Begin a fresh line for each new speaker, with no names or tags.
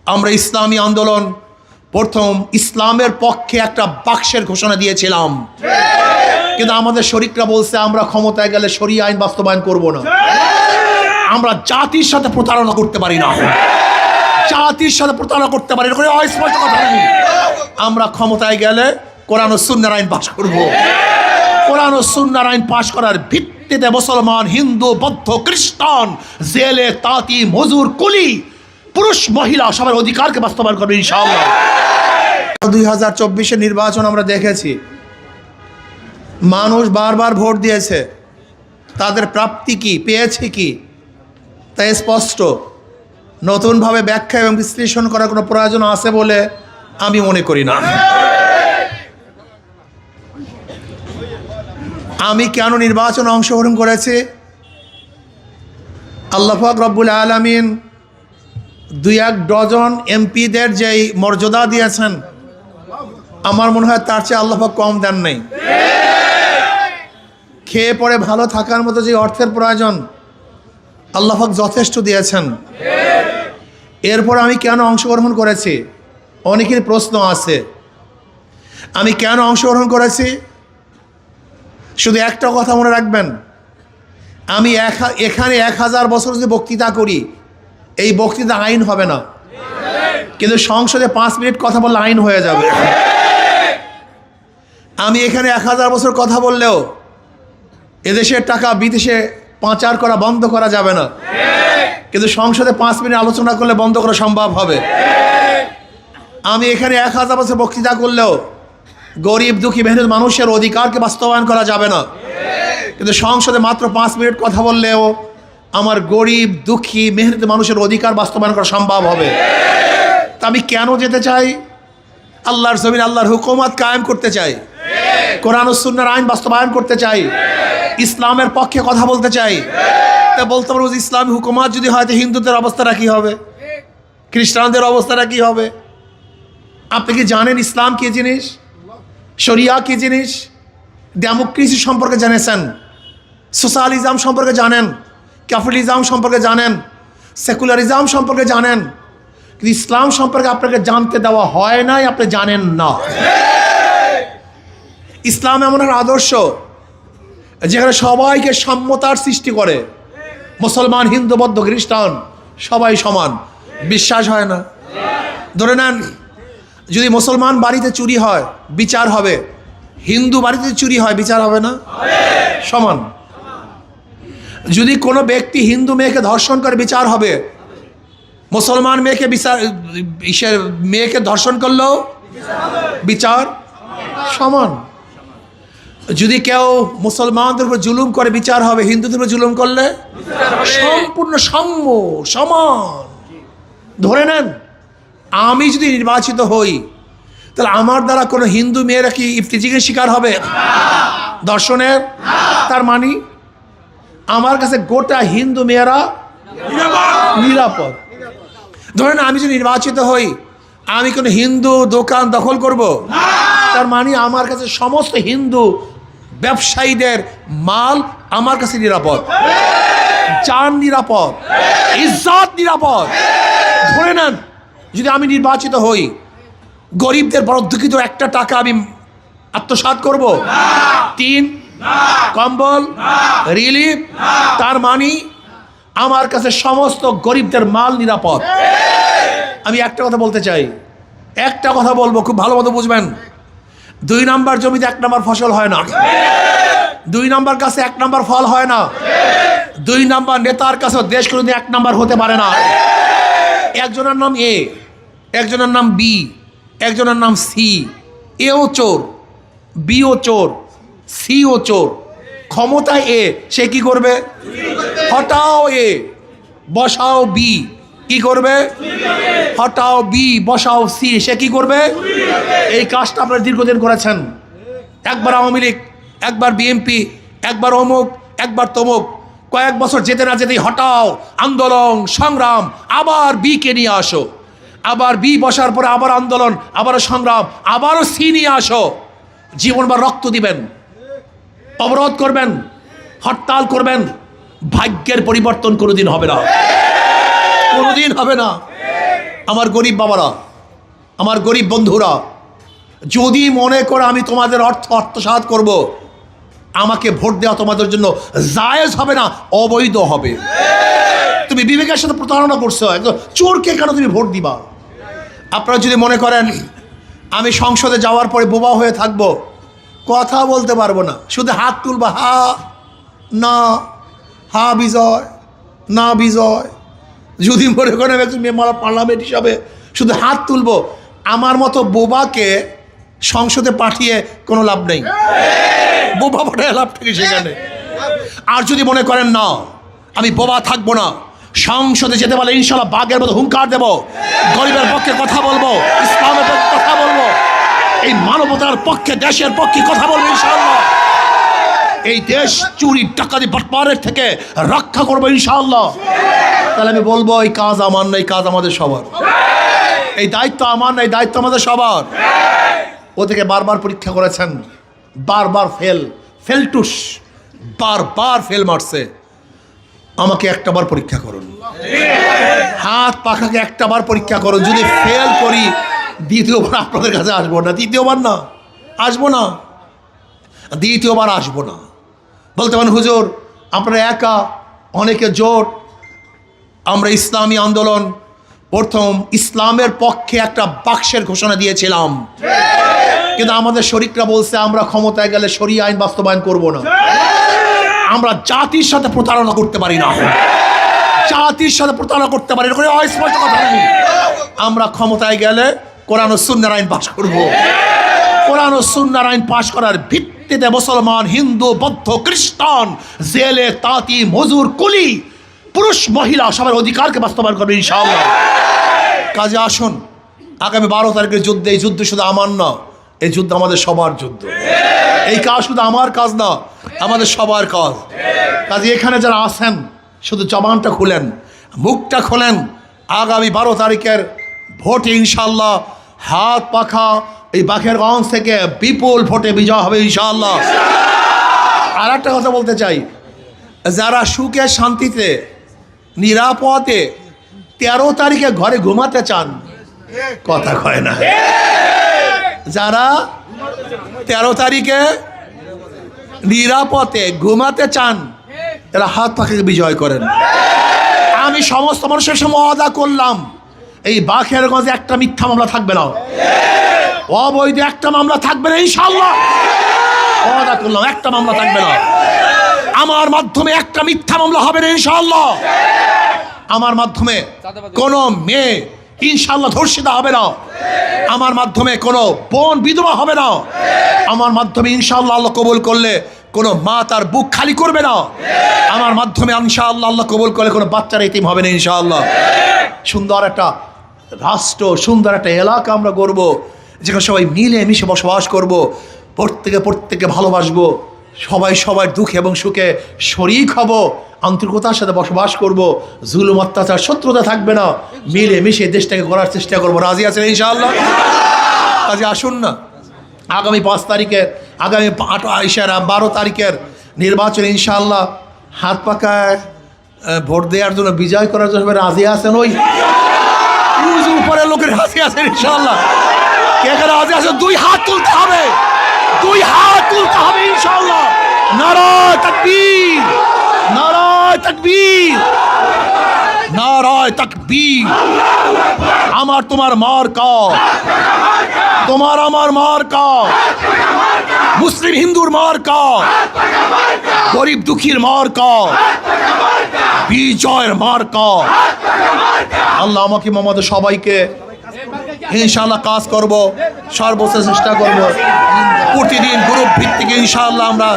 আমরা ইসলামী আন্দোলন প্রথম ইসলামের পক্ষে একটা বাক্সের ঘোষণা দিয়েছিলাম, কিন্তু আমাদের শরিকরা বলছে আমরা ক্ষমতায় গেলে শরিয়া আইন বাস্তবায়ন করব না। আমরা জাতির সাথে প্রতারণা করতে পারি না, জাতির সাথে প্রতারণা করতে পারি না, অস্পষ্ট কথা নেই। আমরা ক্ষমতায় গেলে কোরআন ও সুন্নাহর আইন পাশ করব। কোরআন ও সুন্নাহর আইন পাশ করার ভিত্তিতে মুসলমান, হিন্দু, বৌদ্ধ, খ্রিস্টান, জেলে, তাঁতি, মজুর, কুলি, পুরুষ, মহিলা সবার অধিকারকে বাস্তবায়ন করবে ইনশাআল্লাহ। 2024-এর নির্বাচন আমরা দেখেছি, মানুষ বারবার ভোট দিয়েছে, তাদের প্রাপ্তি কি, পেয়েছে কি তা স্পষ্ট। নতুনভাবে ব্যাখ্যা এবং বিশ্লেষণ করার কোনো প্রয়োজন আছে বলে আমি মনে করি না। আমি কেন নির্বাচনে অংশগ্রহণ করেছি? আল্লাহ পাক রব্বুল আলামিন 2-1 ডজন এমপিদের যেই মর্যাদা দিয়েছেন, আমার মনে হয় তার চেয়ে আল্লাহ পাক কম দেন নাই। খেয়ে পরে ভালো থাকার মতো যে অর্থের প্রয়োজন আল্লাহ পাক যথেষ্ট দিয়েছেন। এরপর আমি কেন অংশগ্রহণ করেছি? অনেকের প্রশ্ন আছে। আমি কেন অংশগ্রহণ করেছি? শুধু একটা কথা মনে রাখবেন, আমি এখানে 1000 বছর যদি বক্তৃতা করি, এই বক্তৃতা আইন হবে না, কিন্তু সংসদে 5 মিনিট কথা বললে আইন হয়ে যাবে। আমি এখানে 1000 বছর কথা বললেও এদেশের টাকা বিদেশে পাচার করা বন্ধ করা যাবে না, কিন্তু সংসদে 5 মিনিট আলোচনা করলে বন্ধ করা সম্ভব হবে। আমি এখানে 1000 বছর বক্তৃতা করলেও গরিব, দুঃখী, মেহনত মানুষের অধিকারকে বাস্তবায়ন করা যাবে না, কিন্তু সংসদে মাত্র 5 মিনিট কথা বললেও আমার গরিব, দুঃখী, মেহনত মানুষের অধিকার বাস্তবায়ন করা সম্ভব হবে। তা আমি কেন যেতে চাই? আল্লাহর জমিন, আল্লাহর হুকুমত কায়েম করতে চাই, কোরআন ও সুন্নাহর আইন বাস্তবায়ন করতে চাই, ইসলামের পক্ষে কথা বলতে চাই। তা বলতে পারবো ইসলামী হুকুমত যদি হয় তো হিন্দুদের অবস্থাটা কী হবে, খ্রিস্টানদের অবস্থাটা কী হবে? আপনি কি জানেন ইসলাম কী জিনিস, শরিয়া কী জিনিস? ডেমোক্রেসি সম্পর্কে জেনেছেন, সোশ্যালিজম সম্পর্কে জানেন, ক্যাপিটালিজম সম্পর্কে জানেন, সেকুলারিজম সম্পর্কে জানেন, কিন্তু ইসলাম সম্পর্কে আপনাকে জানতে দেওয়া হয় নাই, আপনি জানেন না। ইসলাম এমন একটা আদর্শ যেখানে সবাইকে সাম্যতার সৃষ্টি করে। মুসলমান, হিন্দু, বৌদ্ধ, খ্রিস্টান সবাই সমান, বিশ্বাস হয় না। ধরে নেন যদি মুসলমান বাড়িতে চুরি হয় বিচার হবে, হিন্দু বাড়িতে চুরি হয় বিচার হবে না? সমান। যদি কোনো ব্যক্তি হিন্দু মেয়েকে ধর্ষণ করে বিচার হবে, মুসলমান মেয়েকে ধর্ষণ করলেও বিচার সমান। যদি কেউ মুসলমানদের উপর জুলুম করে বিচার হবে, হিন্দুদের উপর জুলুম করলে সম্পূর্ণ সাম্য, সমান। ধরে নেন আমি যদি নির্বাচিত হই, তাহলে আমার দ্বারা কোনো হিন্দু মেয়েরা কি ইফতিজিংয়ের শিকার হবে, ধর্ষণের? তার মানে আমার কাছে গোটা হিন্দু মেয়েরা নিরাপদ। ধরেন আমি যদি নির্বাচিত হই, আমি কোনো হিন্দু দোকান দখল করব, তার মানে আমার কাছে সমস্ত হিন্দু ব্যবসায়ীদের মাল আমার কাছে নিরাপদ, জান নিরাপদ, ইজ্জত নিরাপদ। ধরে নেন যদি আমি নির্বাচিত হই, গরিবদের বড় দুঃখিত একটা টাকা আমি আত্মসাৎ করব, 3 কম্বল, রিলিফ, তার মানে আমার কাছে সমস্ত গরিবদের মাল নিরাপদ। আমি একটা কথা বলতে চাই, একটা কথা বলবো, খুব ভালো মতো বুঝবেন। 2 নাম্বার জমিতে 1 নাম্বার ফসল হয় না, 2 নাম্বার কাছে 1 নাম্বার ফল হয় না, 2 নাম্বার নেতার কাছে দেশ কোনোদিন 1 নাম্বার হতে পারে না। একজনের নাম এ, একজনের নাম বি, একজনের নাম সি। এও চোর, বিও চোর, সিও চোর। ক্ষমতায় এ, সে কি করবে? হটাও এ, বসাও বি, কি করবে? হটাও বি, বসাও সি, সে কি করবে? এই কাজটা আপনারা দীর্ঘদিন করেছেন। একবার আওয়ামী লীগ, একবার বিএনপি, একবার অমুক, একবার তমুক। কয়েক বছর যেতে না যেতেই হটাও, আন্দোলন, সংগ্রাম, আবার বি কে নিয়ে আসো, আবার বি বসার পরে আবার আন্দোলন, আবারও সংগ্রাম, আবারও সি নিয়ে আসো। জীবনভর রক্ত দিবেন, অবরোধ করবেন, হরতাল করবেন, ভাগ্যের পরিবর্তন কোনোদিন হবে না, কোনোদিন হবে না। আমার গরিব বাবারা, আমার গরিব বন্ধুরা, যদি মনে করো আমি তোমাদের আত্মসাৎ করব, আমাকে ভোট দেওয়া তোমাদের জন্য জায়েজ হবে না, অবৈধ হবে। তুমি বিবেকের সাথে প্রতারণা করছো, চোরকে কেন তুমি ভোট দিবা? আপনারা যদি মনে করেন আমি সংসদে যাওয়ার পরে বোবা হয়ে থাকবো, কথা বলতে পারবো না, শুধু হাত তুলবা, হা না, হা বিজয়, না বিজয়, যদি মনে করেন একজন মেম্বার অফ পার্লামেন্ট হিসাবে শুধু হাত তুলবো, আমার মতো বোবাকে সংসদে পাঠিয়ে কোনো লাভ নেই। বোবা পাঠায় লাভ থেকে সেখানে। আর যদি মনে করেন না আমি বোবা থাকবো না, সংসদে যেতে পারলে ইনশাল্লাহ বাঘের মতো হুঙ্কার দেব, গরিবের পক্ষে কথা বলবো, ইসলামের পক্ষে কথা বলবো, এই মানবতার পক্ষে, দেশের পক্ষে কথা বলবো ইনশাআল্লাহ। এই দেশ চুরি ডাকাতি বাটপারের থেকে রক্ষা করবো ইনশাআল্লাহ। তাহলে আমি বলবো এই কাজ আমার না, এই কাজ আমাদের সবার, এই দায়িত্ব আমার না, এই দায়িত্ব আমাদের সবার। ও থেকে বারবার পরীক্ষা করেছেন, বারবার ফেলটুস বারবার ফেল মারছে। আমাকে একটাবার পরীক্ষা করুন, হাত পাখাকে একটাবার পরীক্ষা করুন। যদি ফেল করি দ্বিতীয়বার আপনাদের কাছে আসবো না, দ্বিতীয়বার না আসবো না, দ্বিতীয়বার আসবো না। বলতে পারেন হুজুর আপনারা একা, অনেকে জোট। আমরা ইসলামী আন্দোলন প্রথম ইসলামের পক্ষে একটা বাক্সের ঘোষণা দিয়েছিলাম, কিন্তু আমাদের শরিকরা বলছে আমরা ক্ষমতায় গেলে শরিয়া আইন বাস্তবায়ন করব না। আমরা জাতির সাথে প্রতারণা করতে পারি না, জাতির সাথে প্রতারণা করতে পারি না, অস্পষ্ট কথা নেই। আমরা ক্ষমতায় গেলে কোরআন ও সুন্নাহর আইন পাশ করব। কোরআন ও সুন্নাহর আইন পাশ করার ভিত্তিতে মুসলমান, হিন্দু, বৌদ্ধ, খ্রিস্টান, জেলে, তাঁতি, মজুর, কুলি, পুরুষ, মহিলা সবার অধিকারকে বাস্তবায়ন করবে ইনশাআল্লাহ। কাজে আসুন, আগামী 12 তারিখের যুদ্ধে, এই যুদ্ধ শুধু আমার না, এই যুদ্ধ আমাদের সবার যুদ্ধ। এই কাজ শুধু আমার কাজ না, আমাদের সবার কাজ। কাজে এখানে যারা আছেন শুধু জবানটা খুলেন, মুখটা খোলেন। আগামী 12 তারিখের ভোটে ইনশাআল্লাহ হাত পাখা এই বাকেরগঞ্জ থেকে বিপুল ভোটে বিজয় হবে ইনশাআল্লাহ। আর একটা কথা বলতে চাই, যারা সুখে শান্তিতে নিরাপদে 13 তারিখে ঘরে ঘুমাতে চান, কথা কয় না, যারা 13 তারিখে নিরাপদে ঘুমাতে চান এরা হাত পাখাকে বিজয় করেন। আমি সমস্ত মানুষের সামনে ওয়াদা করলাম, এই বাকেরগঞ্জে একটা মিথ্যা মামলা থাকবে না, অবৈধ একটা মামলা থাকবে না ইনশাআল্লাহ। ওয়াদা করলাম একটা মামলা থাকবে না, আমার মাধ্যমে একটা মিথ্যা মামলা হবে না ইনশাআল্লাহ। আমার মাধ্যমে কোনো মেয়ে ইনশাআল্লাহ ধর্ষিতা হবে না, আমার মাধ্যমে কোনো বোন বিধবা হবে না, আমার মাধ্যমে ইনশাআল্লাহ আল্লাহ কবুল করলে কোনো মা তার বুক খালি করবে না, আমার মাধ্যমে ইনশাআল্লাহ আল্লাহ কবুল করলে কোনো বাচ্চার এতিম হবে না ইনশাআল্লাহ। সুন্দর একটা রাষ্ট্র, সুন্দর একটা এলাকা আমরা গড়ব, যেখানে সবাই মিলে মিশে বসবাস করব, প্রত্যেকে ভালোবাসবো, সবাই সবার দুঃখে এবং সুখে শরিক হব, আন্তরিকতার সাথে বসবাস করব, জুলুম অত্যাচার শত্রুতা থাকবে না, মিলে মিশে দেশটাকে গড়ার চেষ্টা করবো। রাজি আছেন ইনশাআল্লাহ? কাজে আসুন না, আগামী 5 তারিখের, আগামী 12 তারিখের নির্বাচনে ইনশাআল্লাহ হাত পাকায় ভোট দেওয়ার জন্য, বিজয় করার জন্য রাজি আছেন? ওই উপরের লোকের রাজি আছেন ইনশাআল্লাহ? কে কে রাজি আছেন? 2 হাত তুলতে হবে, 2 হাত তুলতে হবে ইনশাআল্লাহ। নারায়ে তাকবীর, নারায়ে তাকবীর, নারায়ে তাকবীর। আমার তোমার মার্কা, তোমার আমার মার্কা, মুসলিম হিন্দুর মার্কা, গরিব দুঃখীর মার্কা, বিজয়ের মার্কা। আল্লাহ আমাকে আমাদের সবাইকে ইনশাআল্লাহ কাজ করব, সর্বোচ্চ চেষ্টা করব, প্রতিদিন গ্রুপ ভিত্তিক ইনশাআল্লাহ আমরা